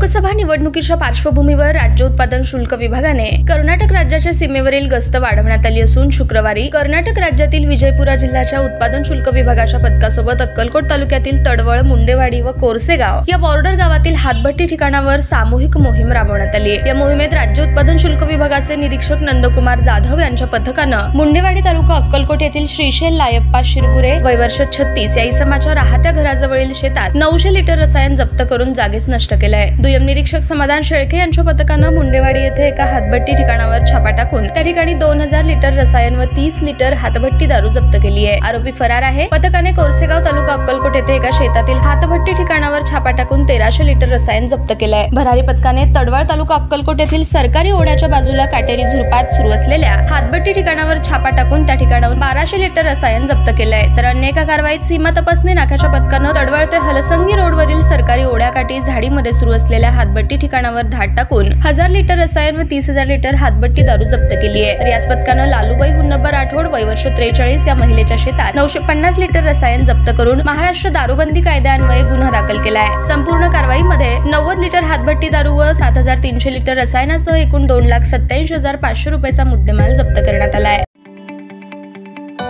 लोकसभा निवडणुकीच्या पार्श्वभूमीवर राज्य उत्पादन शुल्क विभागाने कर्नाटक राज्याच्या सीमेवरील गस्त वाढवण्यात आली असून शुक्रवारी कर्नाटक राज्यातील विजयपुरा जिल्ह्याच्या उत्पादन शुल्क विभागाच्या पथकासोबत अक्कलकोट तालुक्यातील तडवळ, मुंडेवाडी व कोरसेगाव या बॉर्डर गावातील हातभट्टी ठिकाणावर सामूहिक मोहीम राबवण्यात आली। या मोहिमेत राज्य उत्पादन शुल्क विभागाचे निरीक्षक नंदकुमार जाधव यांच्या पथकानं मुंडेवाडी तालुका अक्कलकोट येथील श्रीशैल लायप्पा शिरगुरे वय वर्ष 36 या इसमाच्या राहत्या घराजवळील शेतात 900 लिटर रसायन जप्त करून जागीच नष्ट केलंय। दुय्यम निरीक्षक समाधान शेळके यांच्या पथकानं मुंडेवाडी येथे एका हातभट्टी ठिकाणावर छापा टाकून त्या ठिकाणी 2000 लिटर रसायन व 30 लिटर हातभट्टी दारू जप्त केली आहे। आरोपी फरार आहे। पथकाने कोरसेगाव तालुका अक्कलकोट येथे एका शेतातील हातभट्टी ठिकाणावर छापा टाकून 1300 लिटर रसायन जप्त केलंय। भरारी पथकाने तडवळ तालुका अक्कलकोट येथील सरकारी ओढ्याच्या बाजूला काटेरी झुडपात सुरू असलेल्या हातभट्टी ठिकाणावर छापा टाकून त्या ठिकाणावर 1200 लिटर रसायन जप्त केलंय। तर अन्य एका कारवाईत सीमा तपासणी नाक्याच्या पथकानं तडवळ ते हलसंगी रोडवरील सरकारी ओढ्याकाठी झाडीमध्ये सुरू असलेल्या हातभट्टी ठिकाणावर धाड टाकून 1000 लिटर रसायन व 30,000 लिटर हातभट्टी दारू जप्त केली आहे। तर याच पथकानं लालूबाई हुन्नब्बा राठोड वय वर्ष 43 या महिलेच्या शेतात 950 लिटर रसायन जप्त करून महाराष्ट्र दारूबंदी कायद्यान्वये गुन्हा दाखल केला आहे। संपूर्ण कारवाईमध्ये 90 लिटर हातभट्टी दारू व 7300 लिटर रसायनासह एकूण 2,87,500 रुपयाचा मुद्देमाल जप्त करण्यात आला आहे।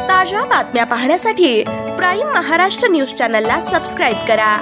ताज्या बातम्या पाहण्यासाठी प्राईम महाराष्ट्र न्यूज चॅनलला सबस्क्राईब करा।